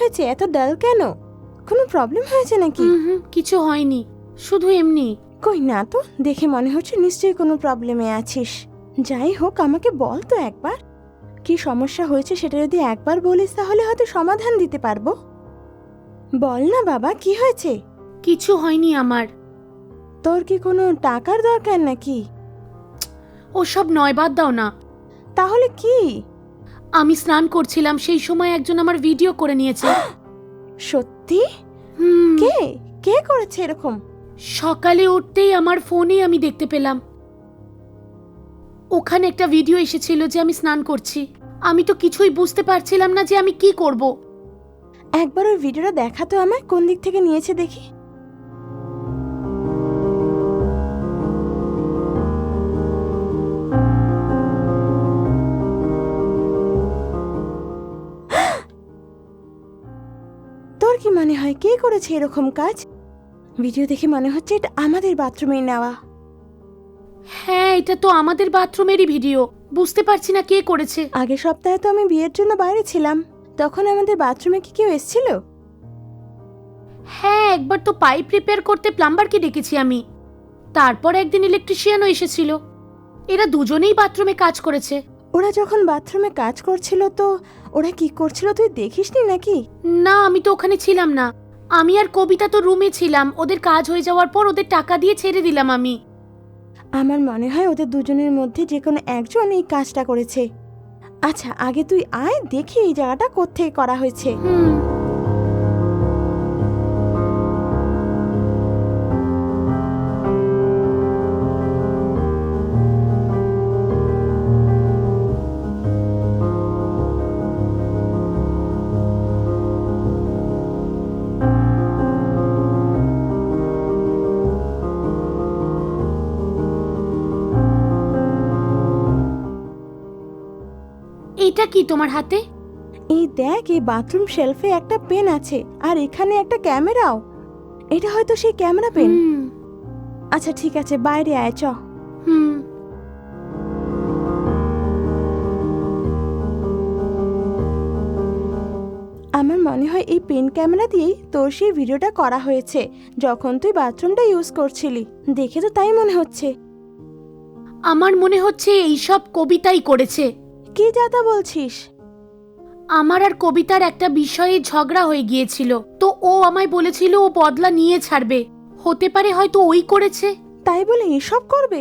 হয়েছে? এত ডাল কেন? কোনো প্রবলেম হয়েছে নাকি? কিছু হয়নি, শুধু এমনি। কই না তো, দেখে মনে হচ্ছে নিশ্চয়ই কোনো প্রবলেমে আছিস। যাই হোক, আমাকে বল তো একবার কি সমস্যা হয়েছে। সেটা যদি একবার বলিস তাহলে হয়তো সমাধান দিতে পারবো। বল না বাবা, কি হয়েছে? কিছু হয়নি আমার। তোর কি কোনো টাকার দরকার নাকি? ওসব নয়, বাদ দাও না। তাহলে কি? আমি স্নান করছিলাম, সেই সময় একজন আমার ভিডিও করে নিয়েছে। সত্যি? হুম, কে কে করেছে এরকম? সকালে উঠতেই আমার ফোনে আমি দেখতে পেলাম। ওখানে একটা ভিডিও এসেছিল যে আমি স্নান করছি। আমি তো কিছুই বুঝতে পারছিলাম না যে আমি কি করব। একবার ওই ভিডিওটা দেখা তো আমায়, কোন দিক থেকে নিয়েছে দেখি। তোর কি মনে হয় কে করেছে এরকম কাজ? ভিডিও দেখে মনে হচ্ছে এটা আমাদের বাথরুমে নেওয়া। হ্যাঁ, এটা তো আমাদের বাথরুমেরই ভিডিও। বুঝতে পারছি না কে করেছে। আগের সপ্তাহে তো আমি বিয়ের জন্য বাইরে ছিলাম, তখন আমাদের বাথরুমে কি কেউ এসেছিল? হ্যাঁ, একবার তো পাইপ রিপেয়ার করতে প্লাম্বারকে ডেকেছি আমি। তারপর একদিন ইলেকট্রিশিয়ানও এসেছিল। এরা দুজনেই বাথরুমে কাজ করেছে। ওরা যখন বাথরুমে কাজ করছিল তো ওরা কি করছিল তুই দেখিসনি নাকি? না, আমি তো ওখানে ছিলাম না। আমি আর কবিতা তো রুমে ছিলাম। ওদের কাজ হয়ে যাওয়ার পর ওদের টাকা দিয়ে ছেড়ে দিলাম আমি। আমার মনে হয় ওদের দুজনের মধ্যে যে কোনো একজন এই কাজটা করেছে। আচ্ছা, আগে তুই আয়, দেখি এই জায়গাটা কোত্থেকে করা হয়েছে। এটা কি তোমার হাতে? এই দেখ, এই বাথরুম শেলফে একটা পেন আছে আর এখানে একটা ক্যামেরাও। এটা হয়তো সেই ক্যামেরা পেন। আচ্ছা ঠিক আছে, বাইরে আয় চ। হুম। আমার মনে হয় এই পেন ক্যামেরা দিয়েই তোর সেই ভিডিওটা করা হয়েছে যখন তুই বাথরুমটা ইউজ করছিলি। দেখে তো তাই মনে হচ্ছে। আমার মনে হচ্ছে এইসব কবিতাই করেছে। কি যাতা বলছিস? আমার আর কবিতার একটা বিষয়ে ঝগড়া হয়ে গিয়েছিল, তো ও আমায় বলেছিল ও বদলা নিয়ে ছাড়বে। হতে পারে হয়তো ওই করেছে। তাই বলে এসব করবে?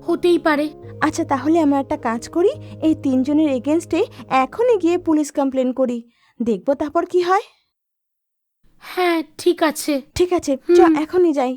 হতেই পারে। আচ্ছা তাহলে আমরা একটা কাজ করি, এই তিনজনের এগেনস্টে এখনই গিয়ে পুলিশ কমপ্লেন করি, দেখবো তারপর কি হয়। হ্যাঁ, ঠিক আছে। ঠিক আছে, চ এখনই যাই।